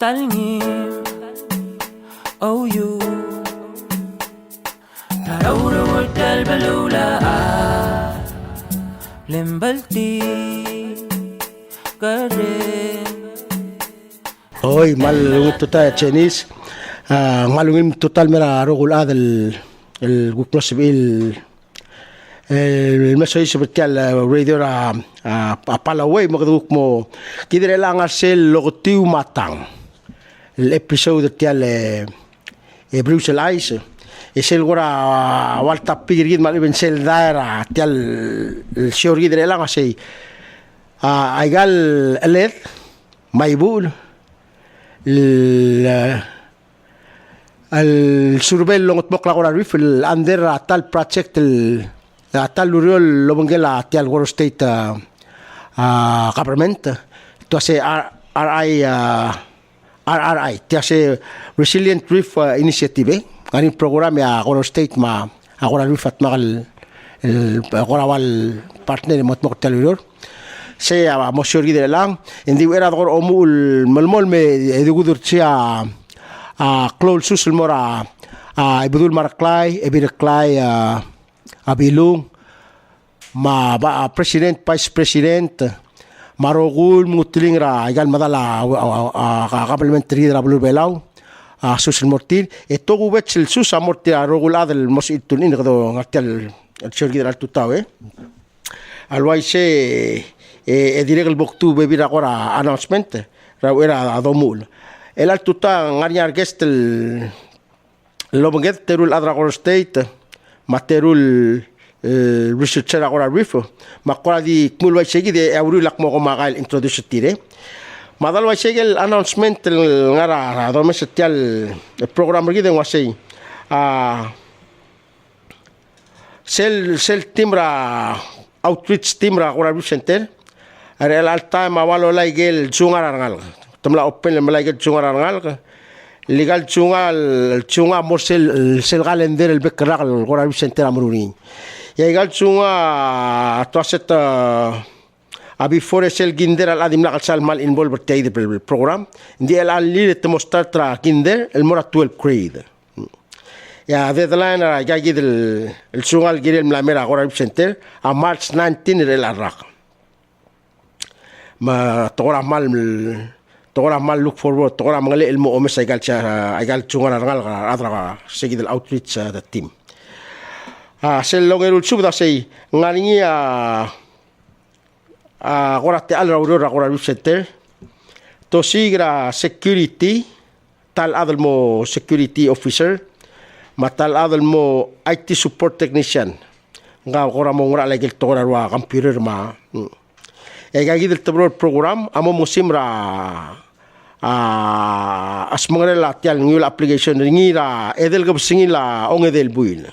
talngim oh you tarawra wadal balula lembalti karen hoy mal total Chinese malungim total mera rogul هذا الجوكنس بيل المسوي seperti radio apala way magduk mo kidire lang sel logotiu matang l'episodio tial Brussels Ice es el gora walta pigrid mal ben sel daira tial el shor kidire lang asay aigal aled maybul السوربيل لونت بقلا قرار في الأندر تال بروجكت تال لوريول لوبنجلا تال غورو ستيت government تاسي RRI تاسي Resilient Reef Initiative كان program يا غورو ستيت ما غورو ريف أتمغل غورو والبارتنر متمغل تال لوريول سي مشهور جدا الآن إندي ويرا غور أمو الملمول مي يدقودر تيا كلول سوس المرا بدول مركلاي ابيركلاي ابيلون ما با president vice president marogul mutling ra igal madala قبلمنتري را بلو بلاو سوس المورتين اتوغو بتشل سوس امورتي رogul adel mos itun in gado ngartel الشرقي دال توتاوي الوايسي اديرك البوكتو بيبيرا قرا announcement را ويرا ادومول el alto está ngariar gestel lobanget terul adragor state materul researcher agora rifo makora di kmul wa segi de awru lak mo magal introduce tire madal wa segi el announcement ngara do mesetial program gi de wasei sel timra outreach timra agora center el alta ma walo laigel zungara ngal tamla open malaikat chunga rangal legal chunga morsel sel galender el bekra el gora center amruni ya legal chunga toset abi foresel ginder al adim la sal mal involved tay del program ndi el al lir te mostrar tra ginder el mora 12 grade ya deadline ya gid el chunga al girel mlamera gora center a march 19 el arrak ma tora mal look forward tora mangale ilmo omes aigal chunga rangal adra seguid el outreach the team sel longerul subda sei ngani agora te al aurora agora center to sigra security tal adalmo security officer matal adalmo IT support technician nga agora mo ngora legel tora wa computer ma gagid el tabro program amo musimra asmangre la tial ngul application ngira edel gabsingi la ong edel buil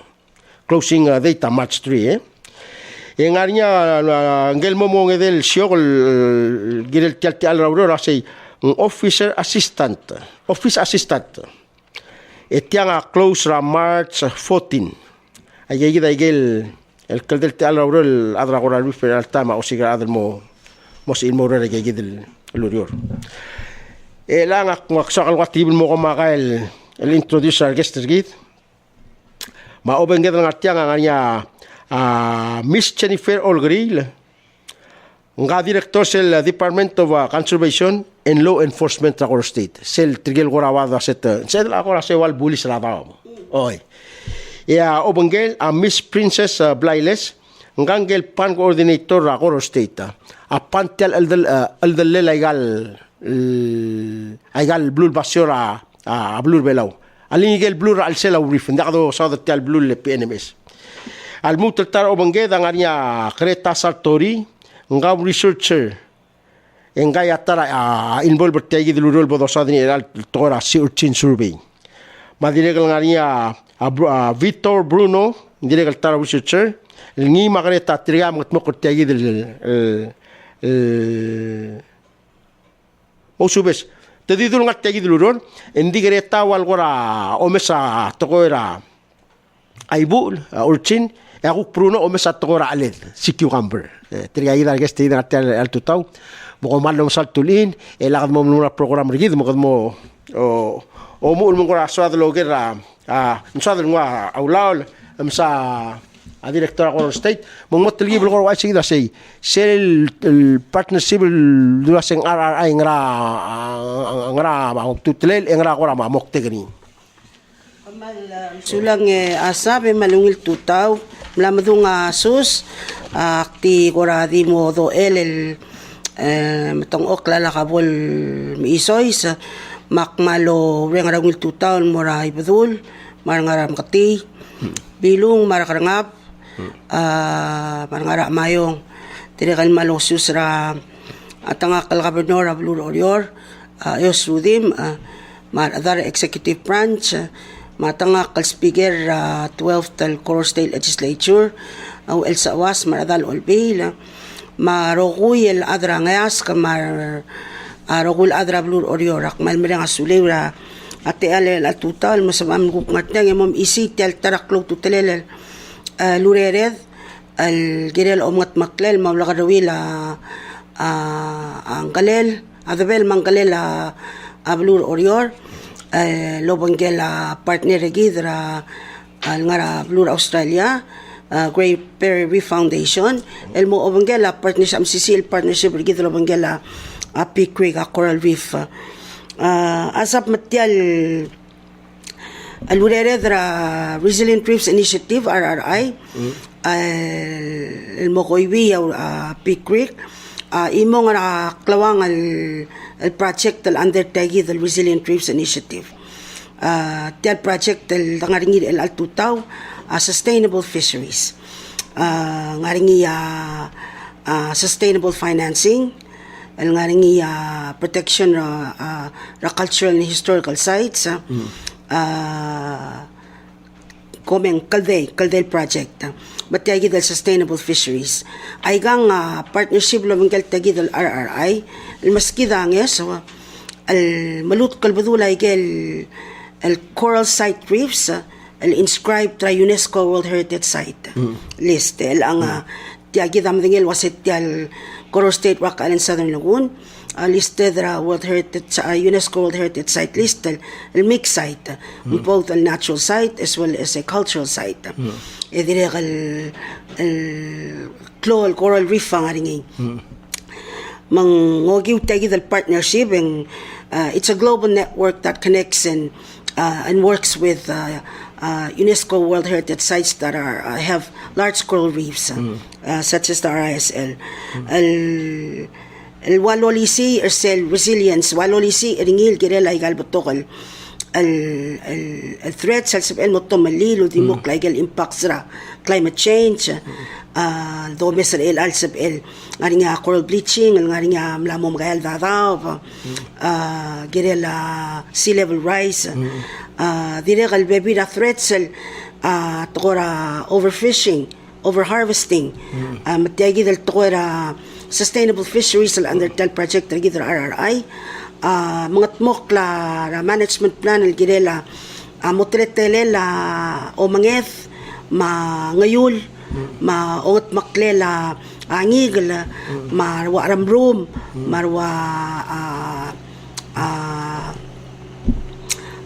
closing data match 3 engarnya ngel momo edel siogol girel tial tial aurora sei office assistant etianga close ra march 14 ayegida igel el caldel tial aurora adra gora rifer altama o sigra admo mos ilmo re gagid el urior elang aksak alwatib mo kumakail el introduce our guest gid ma oben ged ngartiang nganya Miss Jennifer Olgril nga director sel Department of Conservation and Law Enforcement Agora State sel trigel gorawada set sel agora se wal bulis la daw oy ya oben gel a Miss Princess Blailes ngangel pan coordinator Agora State a pantel el del aigal blue basura a blue belau alingel blue al sela urif ndado sauda tal blue le PNMS al mutar obangeda ngania Greta Sartori ngam researcher engay atara involved tegi de lurol bodo sadni el tora searching survey madilegal ngania Victor Bruno dilegal tar researcher ngi magreta triam motmok tegi del o subes te didul ngat tegi duluron endi greta wal gora omesa togoera aibul urchin Aku pruno o mesat to raalid si cucumber. Tirgaida gesti na tel al tutaw. Mo mal no sal tulin elagad mo no program rigid mo o mo mo ko aswad loger nsad ngwa aulaul amsa a director of state mo tilgi bil ko wa sigida say sel partnership dua sing RRI ngra ma tutlel ngra ko ma mokte gani sulang asabe malungil tutaw mlamadung sus akti koradi mo do el matong okla la kabol miisoy sa makmalo rengarangil tutaw mora ibadul marangaram kati bilung marakarangap marangara mayong tirikan malong susra atanga kalgabernor abulur orior Yos Rudim other executive branch matanga kal speaker 12th tal Coro State Legislature au el sawas maradal olbil maroguy el adra ngayas kamar arogul adra blur oriorak malmerang asulewra ate ale la tutal masamam guk ngatnang emom isi tel taraklo tutelel lurered al girel omat maklel mamlakadawil ang kalel adabel mangkalel ablur orior lobanggela partner gidra al ngara blur Australia Great Barrier Reef Foundation elmo obanggela partnership MCCL partnership gidra obanggela Peak Creek Coral Reef asap matyal alurera Resilient Reefs Initiative RRI elmo koiwi Peak Creek imo nga klawang al project al undertake the Resilient Reefs Initiative tel project el ngaringi el altutaw sustainable fisheries ngaringi sustainable financing el ngaringi protection cultural and historical sites komeng Kaldel project batay gidal sustainable fisheries ay gang partnership lo mingkal tagidal RRI el maskidang so al malut kalbadula igel el coral site reefs el inscribed tra UNESCO World Heritage Site list el ang tiagidam dingel wasit tial Coro State Rock Island Southern Lagoon listed World Heritage UNESCO World Heritage Site list el mix site both a natural site as well as a cultural site direk el coral reef ang aringin mangogiw tagi del partnership and it's a global network that connects and works with UNESCO World Heritage Sites that have large coral reefs such as the RISL el walolisi ersel resilience walolisi ringil girela igal botokal el threats al sabel motomalilo dimok legal impacts ra climate change do mesel el al sabel ngaringa coral bleaching ngaringa mlamo magayal dadaw girela sea level rise diregal baby ra threats el tokora overfishing overharvesting matiyagi del tokora sustainable fisheries al undertel project gidra RRI mga tmok la management plan al girela motretele la o mangeth ngayul ongot maklela angigel marwa ramrum marwa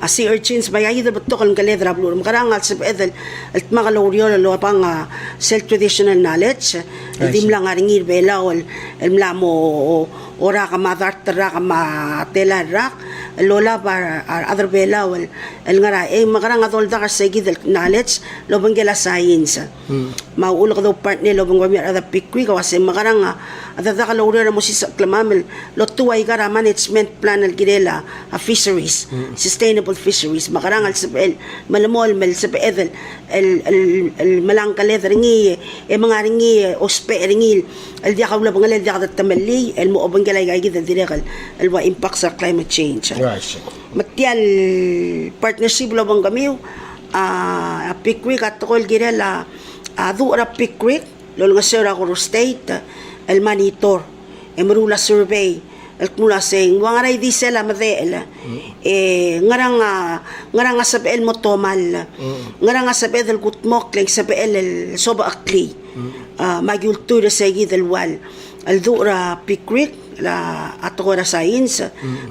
sea urchins bayay da batok ang galedra blur makarangal sa edel at makaloryo lo pang self traditional knowledge dim lang aringir bela ol mlamo ora ka madar tra ka matela rak lola par other bela ol el ngara makarang adol da ka segid knowledge lo banggela science maulo ka do partner lo bangwa ada pikwi ka wase makarang adada ka loryo mo si klamamel lo tuway gara management plan al girela fisheries sustainable fisheries makarangal sa el malamol mel sa edel el malangkale ringi mga ringi ospe ringil el dia kawla bangal el dia tamalli el mo bangalay gid el direkal el wa impact sa climate change matial partnership lo bang gamiw Peak Creek at tokol girela dura Peak Creek lo nga sera Coro State el monitor emerula survey mula sing wangaray di sela madel ngarang asabel mo tomal ngarang asabel el gutmok leng sabel el soba akli magyultura segi del wal al dura pikrik la atogora science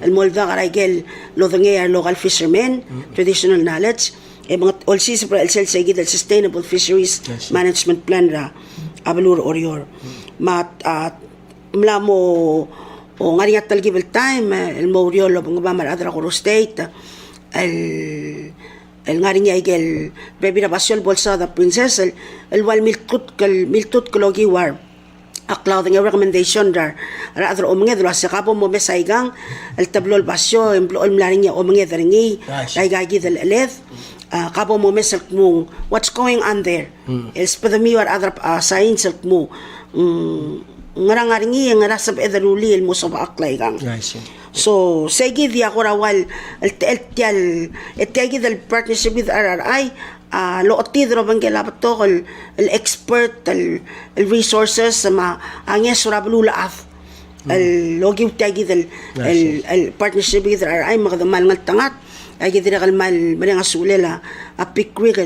el molda garagel lo dengea local fishermen traditional knowledge mga olsi sa el sel segi del sustainable fisheries management plan ra abalur orior mla mo o ngari at talgibel time el moriolo bangba adra ko state el ngari niya igel baby na basyon bolsa da princess el wal miltut kologi war aklaw ng recommendation dar adra o mga dula sa kapo mo mesaigang el tablo el basyo el mlari niya o mga daringi ay gagi del eleth kapo mo mesal mo what's going on there is for the mir other science mo ngarangaringi nga rasab edaluli el mo sa aklay gang so segi dia ko rawal el tegi del partnership with RRI lo otidro bangela to el expert el resources ma angya surablula af el logi tegi del el partnership with RRI magdamal ngal tangat ay dira kalmal maring asulela a pikwig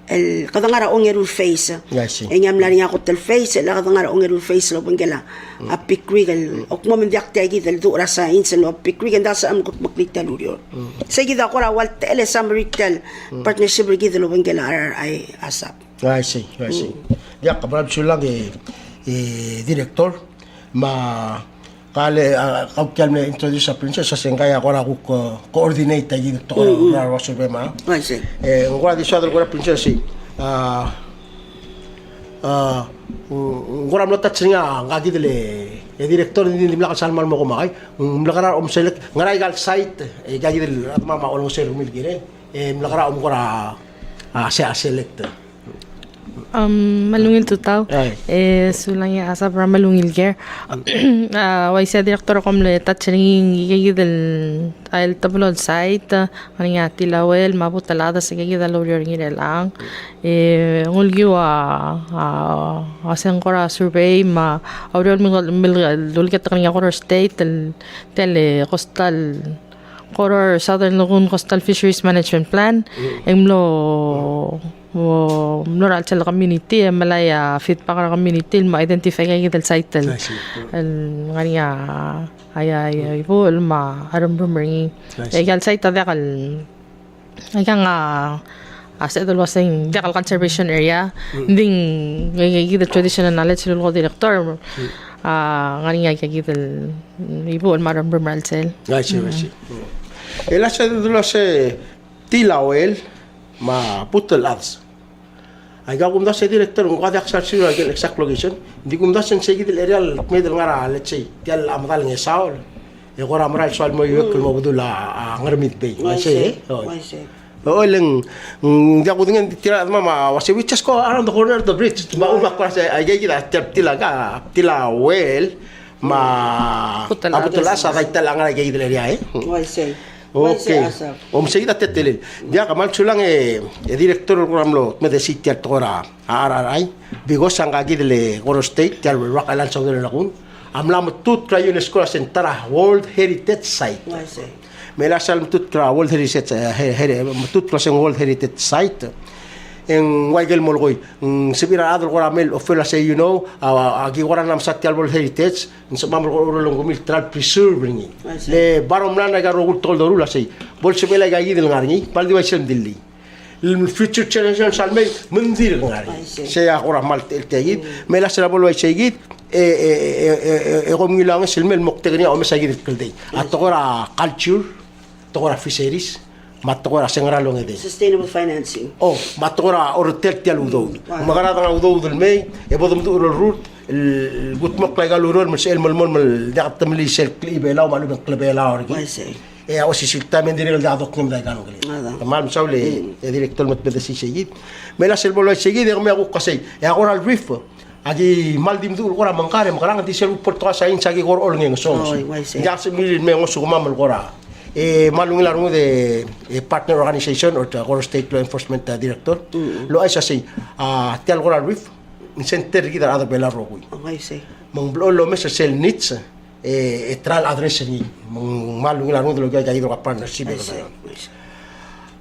el kadangara ongerul face enyam la niya ko tel face la kadangara ongerul face lo bangela a pikrig el okmo men diak tagi del dura sa insen lo pikrig enda sa am kot maklital urior segi da ko wal tele summary tel partnership rig lo bangela ay asap I see ya kabrab sulang director ma kale kauptial me introduce a princess sa sengkaya ko coordinate tagi to ra wasubema I see ngora di sadal ko princess ngora mo tatsinga ngagi dele director ni limla kasal mal mo ko makay mlakara select ngaray gal site gagi del atma ma olong ser mil gire mlakara kora select malungil tutaw sulang ya asa para malungil ger way sa direktor komle tatchering gigidel el tablod site ani nga tilawel mabutalada sa gigidel lawyer ngire lang ngulgiwa asen kora survey ma awrol mil dulket kanya kora state tele coastal Koror Southern Lagoon Coastal Fisheries Management Plan emlo moral sa community malaya fit pa ka community ma-identify kay del site el ngania ay po ma aram rumring gal site da kal ay nga as it was saying dakal conservation area ding the traditional knowledge lo director ngania kay del ipo ma aram rumral sel el hace de los tilawel ma putel ads ay gagum da se director ng kada aksar sila el exact location hindi gum da sen segi del area medel ngara let's say tial amadal ng saul e gora moral sol mo yok mo budula ngarmit bay ay o leng dia ko dengan tira mama wasi wichas ko around the corner of the bridge ma umak pa sa ay gagi da tilawel ma abutul asa da talang ay gagi del area Okay. Seguida tetelil. Dia kamal sulang director programlo me decite tora RRI bigos ang gagi dele Goro State tel rock island sa dele lakun. Amlam tut kra UNESCO sentara World Heritage Site. Mela sal tut kra World Heritage tut kra World Heritage Site. En waigel molgoy sibira adol goramel ofela say agi goran nam satyal World Heritage sa mamul gorolong gumil tral preserving le barom lana garo gutol dorula say bol sebela gagi del ngarni paldi waisem dilli el future generation salme mendir ngari saya ora mal el tayid mela sala bol waisegit gomgilang selmel moktegni o mesagit kelday atogora culture togora fisheries matokora sengralong ede sustainable financing matokora ortel tial udo magara tanga udo del mei e bodum do rut el gutmok la galurol mel mol daqat tamli sel klibela malu ben klibela orgi e aussi siltamen direl da dok nim da ganu gali mal msawle e director mat bedesi seyid mela sel bolo seyid e me agu qasay e agora al reef agi maldim du gora mangkare makarang ti sel porto sa in sagi gor ol ngeng sons ya se milin me ngosu mamal gora malung larungo de partner organization or Goro State Law Enforcement Director lo ay say tial Gora Reef center gida ada bela rogui mang blo lo mes sel nits trial address ni mong malung ilang dulu gaya hidro partnership ko tayo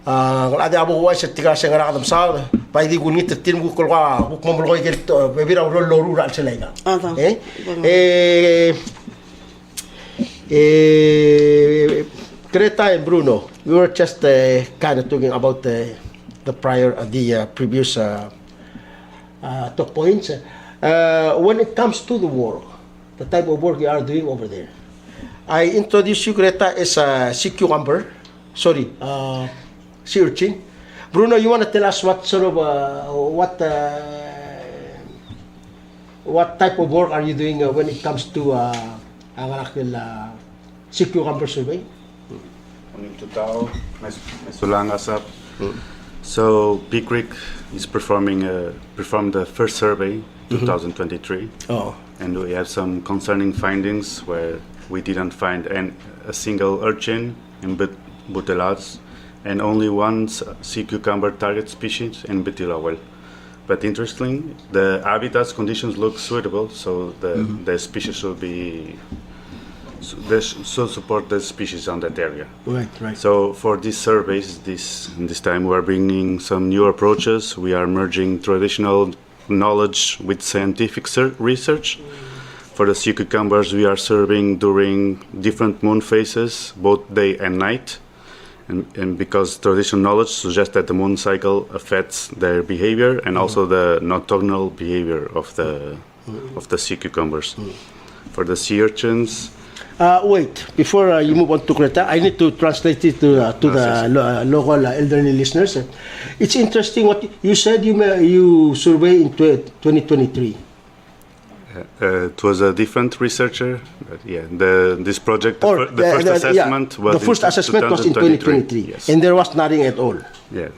ang ada abo wa sa tiga sa ngara kadam sa pa di gunit tin bu ko ka bu mo mo ko bebira ro lo ru ra selega Greta and Bruno, we were just kind of talking about the previous talk points. When it comes to the work, the type of work you are doing over there, I introduce you, Greta, as a sea cucumber. Sorry, sea urchin. Bruno, you want to tell us what sort of what type of work are you doing when it comes to ang sea cucumber survey? So PCRIC is performed the first survey 2023. Oh. And we have some concerning findings where we didn't find a single urchin in Butelas and only one sea cucumber target species in Betila well. But interestingly, the habitat conditions look suitable, so the species should be should support the species on that area. Right. So for these surveys, this time we are bringing some new approaches. We are merging traditional knowledge with scientific research. For the sea cucumbers, we are surveying during different moon phases, both day and night. And because traditional knowledge suggests that the moon cycle affects their behavior and also the nocturnal behavior of the sea cucumbers. For the sea urchins, wait, before you move on to Greta, I need to translate it to the local elderly listeners. It's interesting what you said. You survey in 2023. it was a different researcher. But yeah, this project, the first assessment was the first assessment was in 2023, yes. And there was nothing at all. Yeah,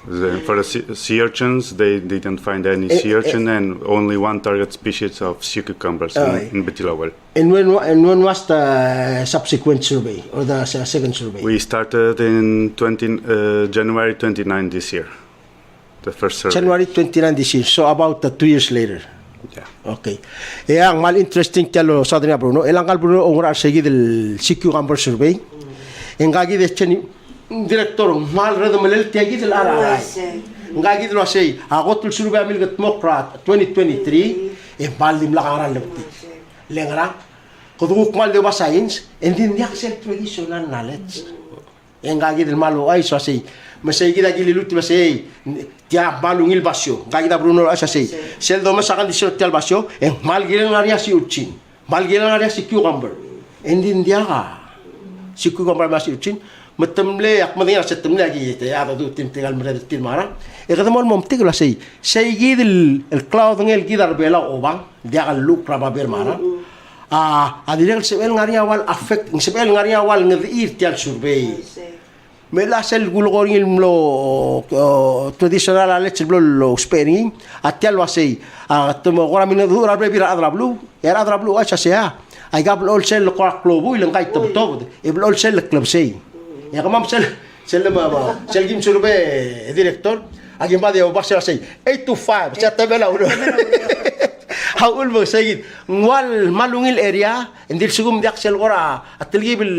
for the sea urchins, they didn't find any sea urchin and only one target species of sea cucumbers in Betila well. And when was the subsequent survey or the second survey? We started in January 29 this year. The first survey. January 29 this year, so about 2 years later. Yeah. Okay. Ang mal interesting talo sa atin Bruno. Elang Bruno ong segi del sea cucumber survey. Engagi de cheni director mal redo melel tiagi del ara. Engagi del wasay agotul survey amil gat mokrat 2023 e baldim la karan lebti. Lengra koduk mal de science and then the actual traditional knowledge. Engagi del malo ay so say masay kita gililut masay tia balungil basyo gagida Bruno asa say sel do masa kondisyon tial basyo mal gilang area si uchin mal gilang area si cucumber endin dia ka si cucumber mas uchin matamle ak madinga sa tamle agi te ada do tim tegal mera tim mara kada mol mom tigla say gidil el cloud ngel gidar bela obang dia ka look raba ber mara adirel sebel ngaria wal affect sebel ngaria wal ngedir tial survey mela sel gulgoring lo traditional alech lo speni atial wasi tomo gora min dura bira adrablu era adrablu acha sea ay gabl all sel ko klubu ilang kay tabtob e all sel club sei ya kamam sel ma sel gim surbe director agim ba de basel sei 8 to 5 sa tabela uno haul mo sayid wal malungil area indil sugum dak sel gora atlgib el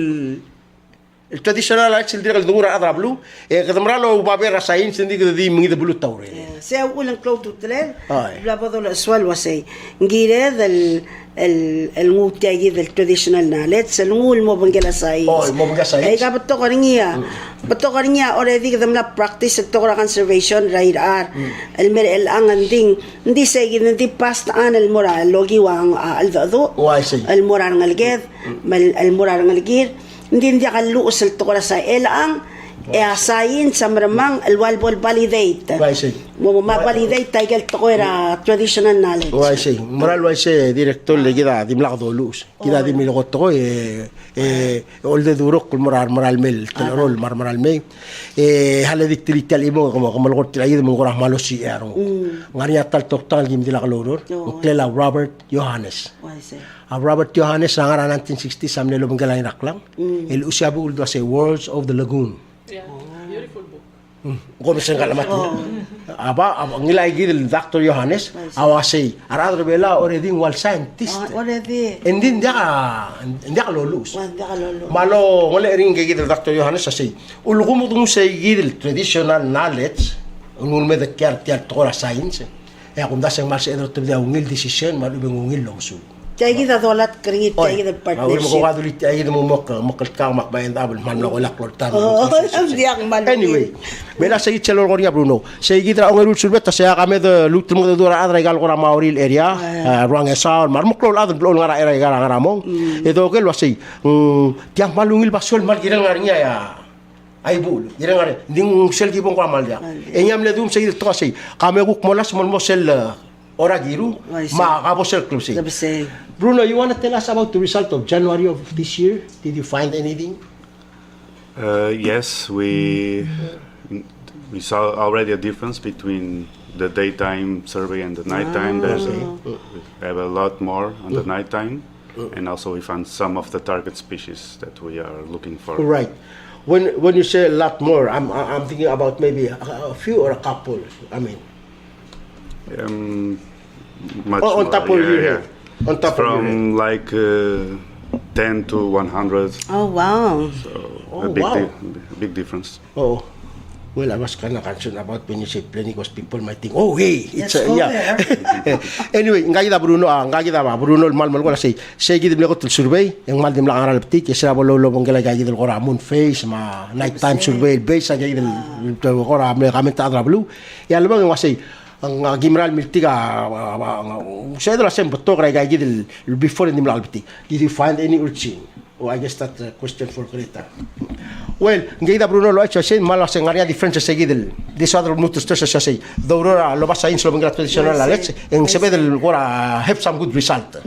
traditional actually direct dura adrablu kadamralo babera sain sindi di mingida bulu tawre se ulang cloud tutlel bla bado la sual wasay ngire el ngutay del traditional knowledge el ngul mo bangela sai mo bangela sai ay gabato kaniya already kadam la practice to conservation right ar el mer el anganding hindi say hindi past an el moral logi wang al dado el moral ngalged el moral ngalgir hindi ka luusal to kala sa elang asayin sa maramang alwalbol validate mo ma-validate tayo to ko era traditional knowledge moral waise director le gida dimla do luz gida dimilo ko to ol de duro kul moral mel telrol moral me hale dikti talimo como lo tirayi mo gora malo si ero ngariya tal total gim dila kaloror Clela Robert Johannes Robert Johannes ang 1960 sa mnelo banggalay raklang el usyabu uldo sa Worlds of the Lagoon. Yeah, beautiful book. Kung saan kalamat ang nila igidil Dr. Johannes, awasi, aradro bela already wal scientist. Already. Hindi ka lolus. Hindi ka lolo. Malo, wala rin igidil Dr. Johannes asi. Ulugum tung sa igidil traditional knowledge, unul med kyar tiar tora science. Kung dasang mas edro to dia ungil decision, malu ungil longsu. Kaya kita dolat kringit kaya kita Partnership. Mo ko kadulit ay mo makal makbayan tabel man ko laklor tan. Hindi ang malu. Anyway, bela sa itselor ko niya Bruno. Sa igitra ang erul sulbet sa kami de lutul mo dura adra gal ko mauril area, ruang esa mar mo klol adon blol ngara area ngara mong. Ito kel wasi. Tiang malungil basol mal girang ngarinya ya. Ay bul, girang ngari. Ding sel gibong ko amal dia. Enyam le dum sa igitra to kasi. Kami ko molas mo sel ora giru ma kabosel closing. Bruno, you want to tell us about the result of January of this year? Did you find anything? Yes, we saw already a difference between the daytime survey and the nighttime. We have a lot more on the nighttime, and also we found some of the target species that we are looking for. Right. When you say a lot more, I'm thinking about maybe a few or a couple. I mean, much on more, top of your head. On top from like 10 to 100. Oh, wow. So Oh, a big, wow. big difference. Oh, well, I was kind of concerned about when you say plenty because people might think, oh, hey, it's Let's go yeah. Anyway, nga kita Bruno, Bruno mal ko na say gidib ko tul survey, yung mal dim lang aral ptik, sila lolo mong gila gidil ko moon face, ma nighttime survey base sa gidil ko ra kami ta adra blue. Ya lumang yung say ang gimral miltiga sa dala sem beto kay gidil before dim lang ptik. Did you find any urchin? Oh, I guess that's a question for Greta. Well, ngayon Bruno lo hecho sin malas en área diferente seguidel. This other mutus to sa say. Dourora lo basa in slovenia traditional let's en se ve del gora have some good result.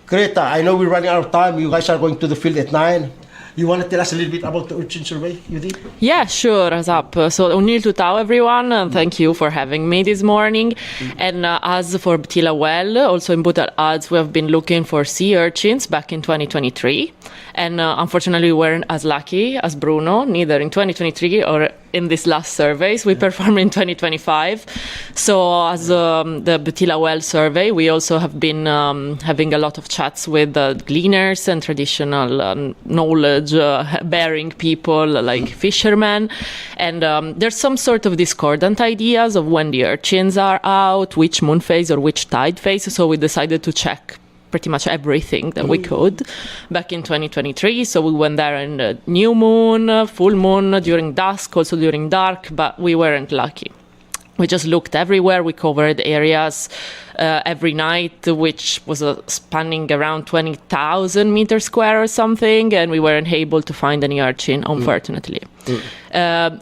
Greta, I know we're running out of time. You guys are going to the field at 9. You want to tell us a little bit about the urchin survey, Judith? Yeah, sure, Azap. So, Unil Tutao, everyone, and thank you for having me this morning. And as for Betila Well, also in Butal Ads, we have been looking for sea urchins back in 2023. And unfortunately, we weren't as lucky as Bruno, neither in 2023 or in this last surveys we performed in 2025. So as the Betila Well survey, we also have been having a lot of chats with gleaners and traditional knowledge bearing people like fishermen. And there's some sort of discordant ideas of when the urchins are out, which moon phase or which tide phase. So we decided to check pretty much everything that we could back in 2023. So we went there in the new moon, full moon, during dusk, also during dark, but we weren't lucky. We just looked everywhere. We covered areas every night, which was spanning around 20,000 meters square or something, and we weren't able to find any urchin, unfortunately.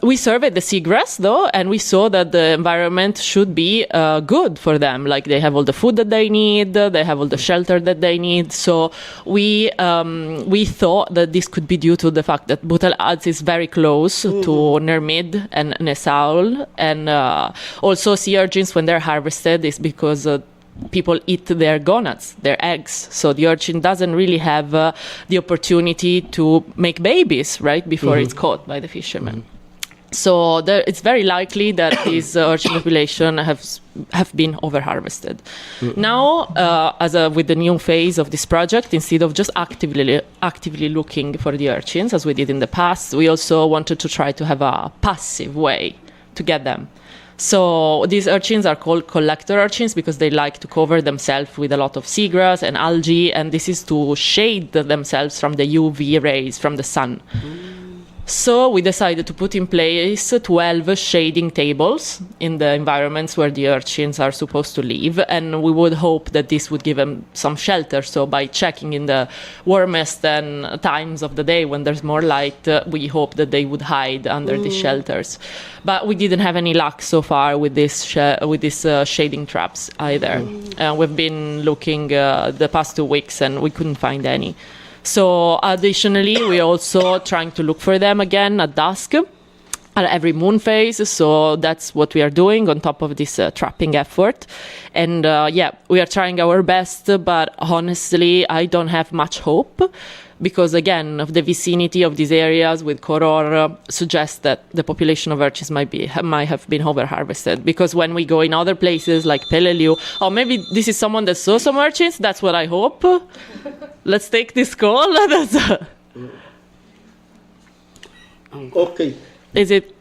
We surveyed the seagrass, though, and we saw that the environment should be good for them. Like, they have all the food that they need, they have all the shelter that they need. So we thought that this could be due to the fact that Butal Ads is very close to Nermid and Nesaul, and also sea urchins, when they're harvested, is because people eat their gonads, their eggs. So the urchin doesn't really have the opportunity to make babies, right, before it's caught by the fishermen. So it's very likely that this urchin population have been over-harvested. Now, with the new phase of this project, instead of just actively looking for the urchins, as we did in the past, we also wanted to try to have a passive way to get them. So these urchins are called collector urchins because they like to cover themselves with a lot of seagrass and algae, and this is to shade themselves from the UV rays from the sun. So we decided to put in place 12 shading tables in the environments where the urchins are supposed to live, and we would hope that this would give them some shelter. So by checking in the warmest times of the day when there's more light, we hope that they would hide under the shelters. But we didn't have any luck so far with these shading traps either. We've been looking the past 2 weeks and we couldn't find any. So additionally, we're also trying to look for them again at dusk. every moon phase. So that's what we are doing on top of this trapping effort. And we are trying our best, but honestly, I don't have much hope because, again, of the vicinity of these areas with Koror suggests that the population of urchins might have been over-harvested. Because when we go in other places like Peleliu, or maybe this is someone that saw some urchins, that's what I hope. Let's take this call. Okay. Is it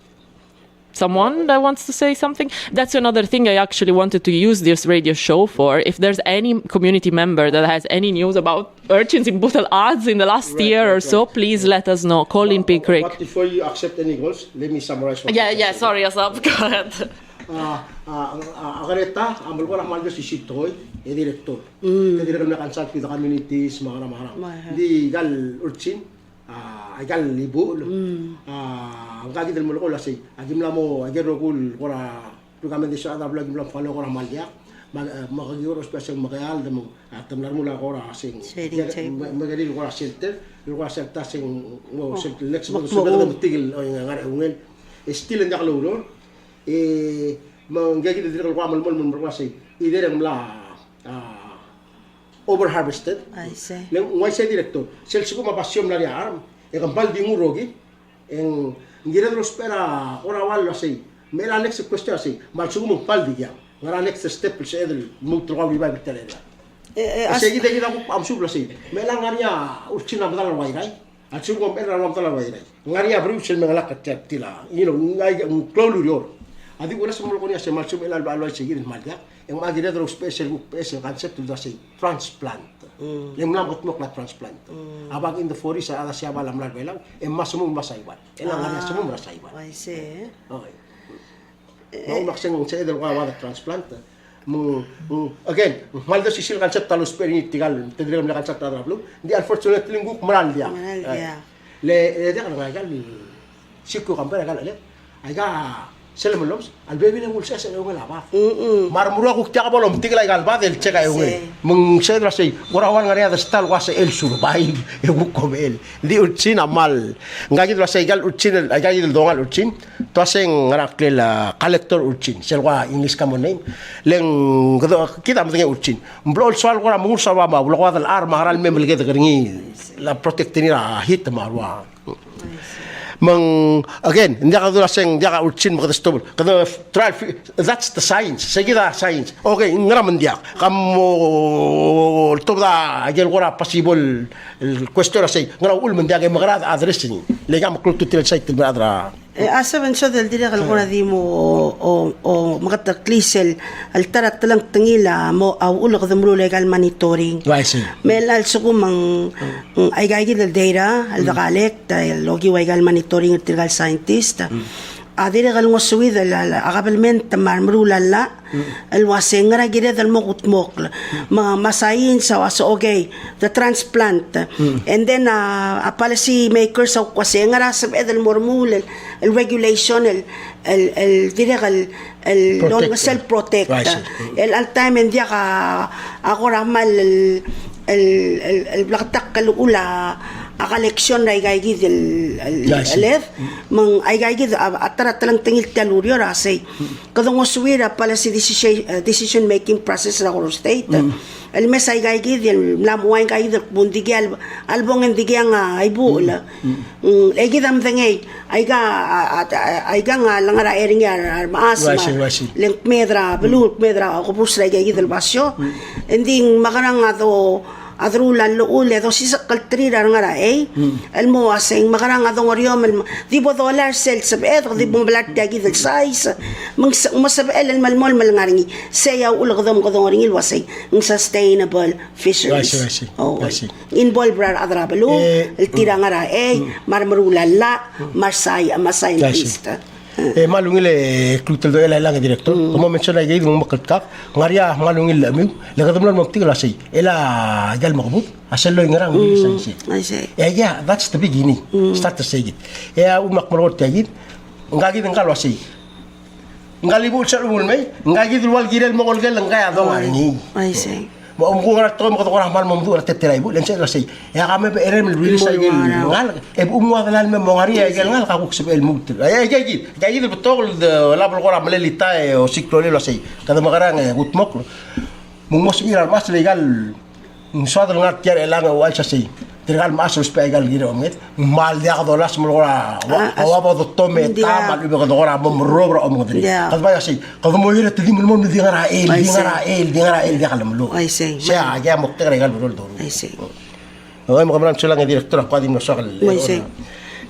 someone that wants to say something? That's another thing I actually wanted to use this radio show for. If there's any community member that has any news about urchins in Butal Ads in the last year or so, please let us know. Call in Pig Creek. But before you accept any goals, let me summarize what Yeah, sorry, Asap, go ahead. Agareta, amal ko rahmal ko si Sitoy, director. Hindi rin consult with the communities, mga marang. Di gal urchin, ay gal libo. Ang kagid del mo ko lasi, agim la mo, agero kul kora, recommendation ada blog mo follow ko rahmal dia. Magagiro special magayal demo atamlar mo la kora sing. Magadil kora shelter, kora shelter sing mo shelter lex mo so kada tigil o nga ungel. Still ang kalulo. Manggagi dito ko amal mo kasi iderang la over harvested. I see. Leng why say director, selsi ko mapasyom na ria arm. E kampal di murogi. En ngira dros pera ora wala say. Mela next question say, malsugo mo paldi ya. Ngara next step sa edel mo trowa ba bitele. Kasi gida gida ko amsub la say. Mela ngaria urchina badal wairai. At sugo mela ram tala wairai. Ngaria bruxel mela katet tila. Ngai kloluyor. Adi ko na sa mulko niya sa malsum ilal ba alway sige malga. Yung mga ginagawa special concept to say transplant. Yung lamot mo na transplant. Abang in the forest sa ala siya ba lamlar belang, masumong masaywan. Ilang nga sumong masaywan. I see. Okay. Maunak siyang sa edel ko awat transplant. Again, maldo si sil concept talos peri tigal, tedrem na concept na rablo. Di unfortunately nguk maral dia. Le dia kan ngagal sikko kampera kan ale. Aga Selam loms, albebi na mulsa sa ngala ba. Marmura ko tiya ka bolom tigla gal ba del cheka yung mung sedra say warawan ngari ada stal wa sa el surbay yung komel. Di utsin amal. Ngagi dra say gal utsin agagi del dongal utsin. To aseng ngarakle collector utsin. Selwa English common name. Leng kita mo tinga utsin. Mblol swal ko ra mung sa wa ma blo wa dal arma haral memel get gringi la protectinira hit marwa. Again, hindi ka doon aseng, hindi ka urchin mo katastobol. That's the science. Sige da, science. Okay, ngaraman diya. Kamo, toda, agil ko na possible question asay. Ngaraw ulman diya kay magarad address niya. Lega makluto til site til adra. Asa man siya dahil dira kalkuna di mo o makataklisel al tarat talang tangila mo au ulo ka damro legal monitoring. I see. Mel also ko mang ay gagi del data al collect dahil logi legal monitoring at legal scientist. Adira kalungo suwid al akapalment marmrula la al wasengara gira dal mo kutmok mga masayin sa waso okay the transplant and then a policy maker sa wasengara sa edal mormul el regulation el dira el long self protect el al time and dia ka ako ramal el blaktak kalula a collection na igay del alef mang igay atara talang tingil taluryo rasay kadong uswira pala si decision making process na ko state el mes igay del lamuay igay del bundigal albong endigyang ay buula egidam dengay aiga nga langara ering yar maasma leng medra beluk medra ko pusra igay del basyo ending makarang ato adrulan lo ule do sisa kaltrira ngara el mo aseng makarang adong oriom di bo dollar sel sab di bo blat dagi del size mang masab el malmol malngaringi saya ul godom ringil wasay ng sustainable fisheries involve rar adra belu el tira ngara marmarulan la masay scientist malungil klutel do ela lang director como menciona gay mo makalkak ngaria malungil amiu lagadum mo tigla say ela gal makbut asal lo ngarang I say yeah that's the beginning start to say it umak marot tagit ngagi ng kalwa say ngalibul sa ulmay ngagi dulwal girel mo kolgel ngaya do ngani I say mo ko ngara to mo ko mal mo do te tira ibu len se la sei ya kame be erem really sa gel ngal e bu mo dalal me mo ngari ya gel ngal ka ku sebe el mut ay jaji betol la bol gora melita o siklo le la sei kada magarang gut mok mo mo similar mas legal suadal ngat ker elang wal sa sei tirgal mas spegal giro met mal dia dolas mo gora wa ba do tome ta mal be gora mo robro o mo dri kad ba sei kad mo yira tidim mo di ngara el dia kalam lo I see. siya ya mo tigre gal bol do I see. ay mo kamran sila nga direktor qadim no sakal I see.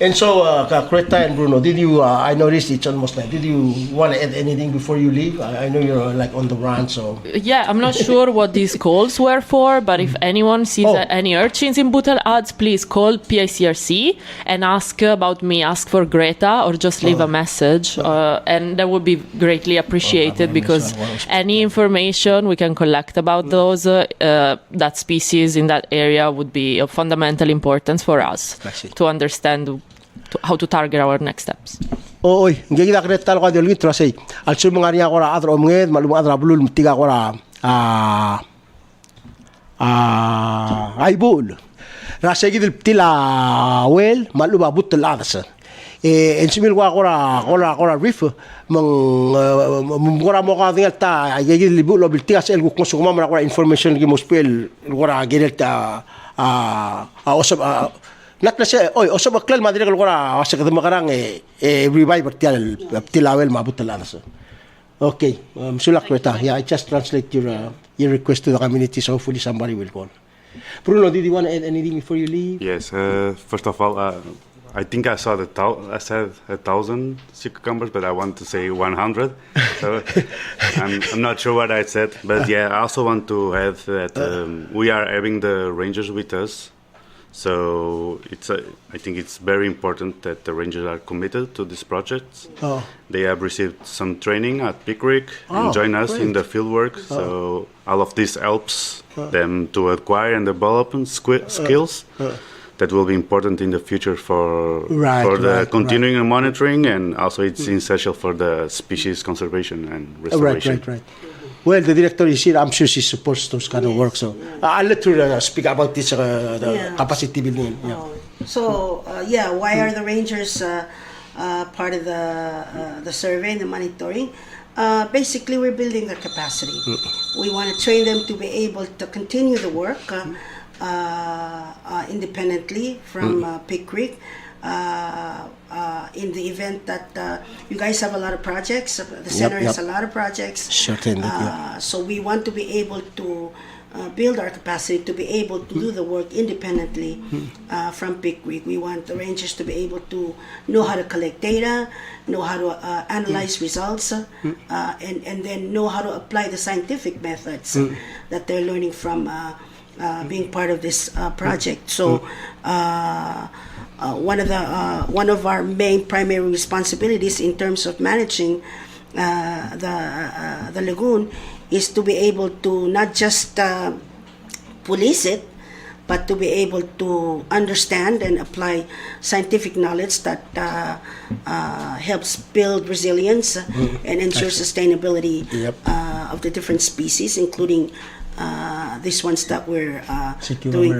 and so Creta and Bruno, did you I noticed it's almost like, did you want to add anything before you leave? I know you're like on the run, so Yeah, I'm not sure what these calls were for, but if anyone sees any urchins in Butal ads, please call PICRC and ask about me, ask for Greta, or just leave a message. And that would be greatly appreciated because any information we can collect about those, that species in that area would be of fundamental importance for us to understand how to target our next steps. Oy, ngegi da Creta lo kadol gitro sei. Al sum ngari agora adro mnged malum adra bulul mtiga agora aibul. Rasegi del ptila wel maluba but ladas. En simil agora riff gora mo ka dinta ngegi libu lo biltiga sel gu konsuma agora information gi mospel agora gerelta Nakla siya, oso baklal madiri kalgora asa kada makarang revive tilawel mabut talanas. Okay, sulak Creta. Yeah, I just translate your request to the community, so hopefully somebody will call. Bruno, did you want to add anything before you leave? Yes, first of all, I think I saw I said 1,000 sea cucumbers, but I want to say 100. So I'm not sure what I said, but yeah, I also want to add that we are having the rangers with us. So I think it's very important that the rangers are committed to this project. They have received some training at Pickwick and join us in the fieldwork. So all of this helps them to acquire and develop skills that will be important in the future for the continuing monitoring, and also it's essential for the species conservation and restoration. Right. Well, the director is here. I'm sure she supports those kind of work. So I'll let her speak about this capacity building. Yeah. So why are the rangers part of the survey and the monitoring? Basically, we're building their capacity. We want to train them to be able to continue the work independently from Pickwick. In the event that you guys have a lot of projects, the center has a lot of projects. Certainly. So we want to be able to build our capacity to be able to do the work independently from Pickwick. We want the rangers to be able to know how to collect data, know how to analyze results, and then know how to apply the scientific methods that they're learning from being part of this project. So one of our main primary responsibilities in terms of managing the lagoon is to be able to not just police it, but to be able to understand and apply scientific knowledge that helps build resilience and ensure sustainability of the different species, including these ones that we're doing.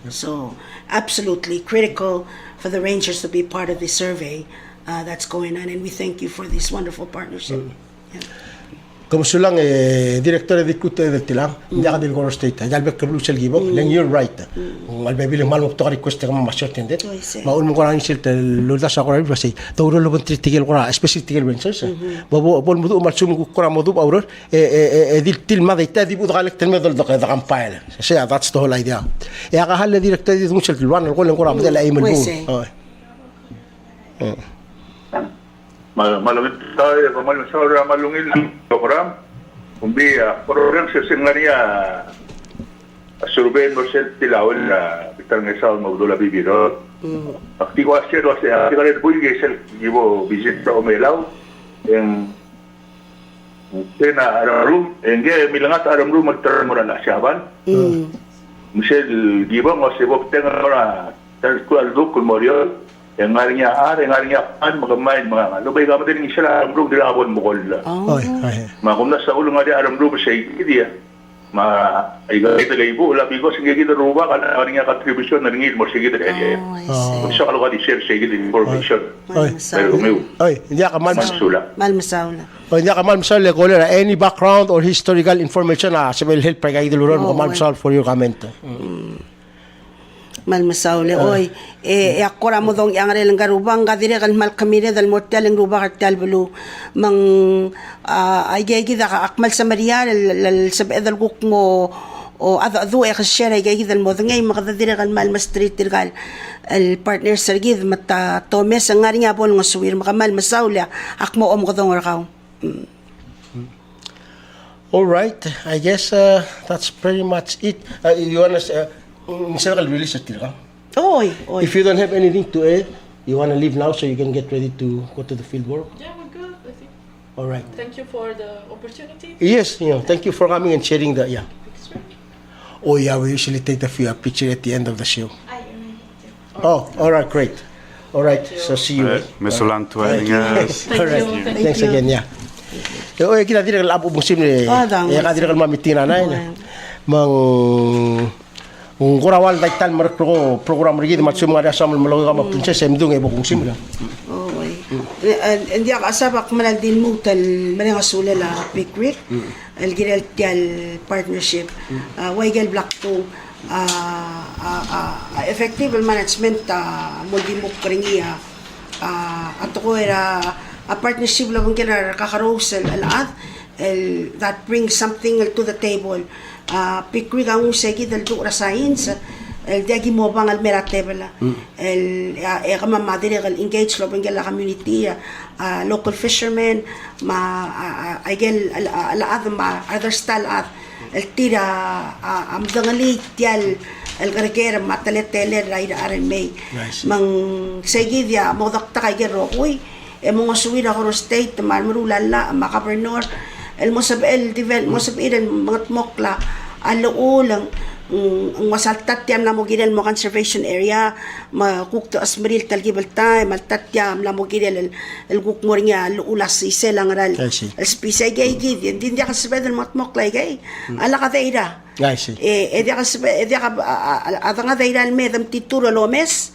So absolutely critical for the rangers to be part of the survey that's going on, and we thank you for this wonderful partnership. Como sulang director de Kute del Tilang, ya del Goro State, ya albek kablu sel gibo, len you're right. Al bebili mal mokto request ma certain det. Ma un mo kan sil lo da sa ko ba sei. Tawro lo bon tigel gora especially tigel ventures. Bo bol mudu mal sum ko kora mudu awro dil til ma dai tadi bu dalek tel medal da campaign. Say that's the whole idea. Ya ga hal director di musel tilwan ko len gora model ay mel bu. Malungit tayo, malungit sa malungil program. Kumbi program sa singaria survey mo sa tilawal na bitar nga sa magdula bibiro. Akti ko asya do sa akti ko buhay sa gibo visit sa Omelaw. Yung tena aram engge milangat aram room magtaran mo na siyaban. Michel gibo mo sa bok tenga na tarkual do kul morio. Yang ngarinya an magamain mga lubay ka din sila aram room dila abon mo kol. Makum na sa ulo nga di aram room sa idiya. ay gaybo labi ko sige kita ruba kana nga contribution na ngil mo sige dali Oh, I see. kung sa kalwa di share sige din information Oy. pero umiw Oy, hindi ka mal mansula Malmasaula. o hindi ka mal misal le kolera any background or historical information sa will help pag idol ron Oh, ko mal misal for your comment. Malmasaula. Oy, ako ra mo dong yang relang garubang gadire kan mal kamire dal mortal ang ruba kartal bulu mang ay gida ka akmal sa Maria lal sa edal guk mo o adu share ay gida mo ngay makadire kan mal street gal el partner sergid mata tomes ang nga bol nga suwir makamal masaula akmo ko dong rakaw. All right, I guess that's pretty much it. You want to misal release it ka? Oy, oy. If you don't have anything to add, you want to leave now so you can get ready to go to the field work. Yeah, we're good, I think. All right. Thank you for the opportunity. Yes, thank you for coming and sharing the Oh yeah, we usually take the picture at the end of the show. Oh, all right, great. All right, so see you. Mesulang tuwalingas. All right, thanks again, yeah. Oy, kita dire kal abu musim ni. dang. Ya kadire kal mamitina na ina. Mang kurawal daitan merko program rigi matsum ngada samul maloga ma princess emdung e bokung simla. Oy. Hindi ako asabak manal din mo tal manang asula la Pickwick. El girel tial partnership. Waigel Black to effective management multi mo kringiya. Ato ko era a partnership labang kira kakarosel alaat that brings something to the table. Pickwick ang usagi dal do science el dagi mo bang al meratebela el kama madire gal engage lo bangela community local fishermen agel al other style at el tira am dangali tial el garger mataletele raida armay mang seguidia modakta kay gero uy mo nga suwira ko state marmurulala makapernor el mosabel develop mosabel mga mokla alo ulang ang masaltat yam na mo ginel mo conservation area makukto asmeril talgibal time maltat yam na mo ginel el guk mo ringa luulas iselang ral el spisa gay gid hindi ka sabedel matmok lay gay ala ka deira dia ka adanga deira al medam tituro lomes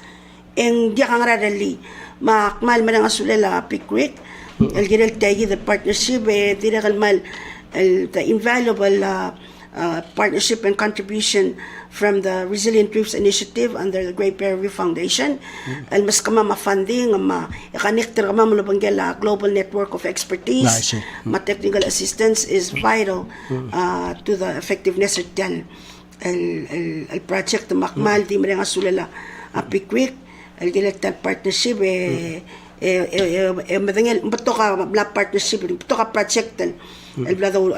en dia ka ngarali makmal man ang asulela Pickwick el ginel tagi the partnership dire kalmal the invaluable partnership and contribution from the Resilient Reefs Initiative under the Great Barrier Reef Foundation. Mas kama ma-funding, i-connector kama mulubangela global network of expertise. Ma-technical assistance is vital to the effectiveness of el project makmal di mga sulala Pickwick, el giletal partnership madangel bato ka bla partnership bato ka project el blado o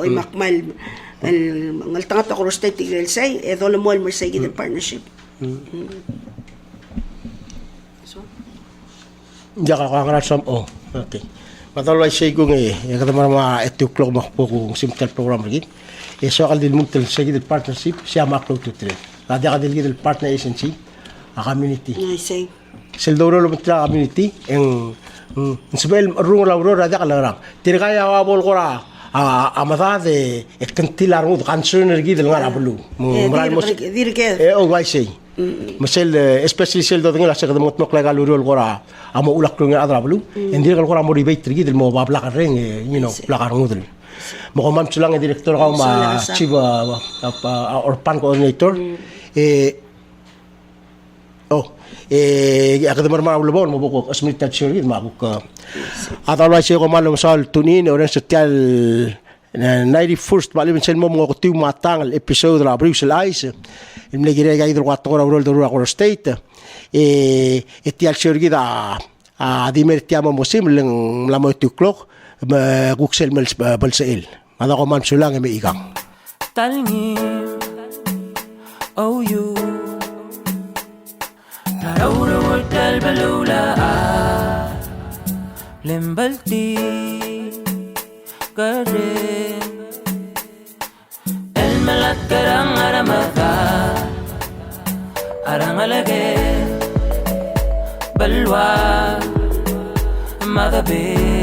makmal el tangat ako state tigel say dolo mo el say gid partnership ya ka ngara sam okay matalo ay say kung kada mga 8 o'clock makpo kung simple program gid so kal din mutel say gid partnership siya maklo to tre kada kadil gid partner agency a community I say sel doro lo mitra community en sebel rung la aurora da kalarang tirkaya awol kora amata de ekentilar mo concern gid ngara bulu moral mo dirke o why say masel especially sel do ngala sa kadamot mo kala lurol kora amo ulak lo ngara bulu endir kal kora motivate gid mo babla ka ring plakar ngudel mo ko mam sulang director ka ma chief or pan coordinator akademar ma ulabon mo buko asmit tachiri ma buko atawla siya ko malum sal tunin oran social 91st bali minsan mo ko tiu matang episode la Brussels Ice imle gire ga idro 4 euro do ko state etial sirgida dimertiamo mo simleng la mo 2 o'clock ma guksel mel balsail ada ko man sulang me igang Talngim Oh you Narauro hotel balula Limbalti Karin El malat karang aramaka Arangalage Balwa Magabe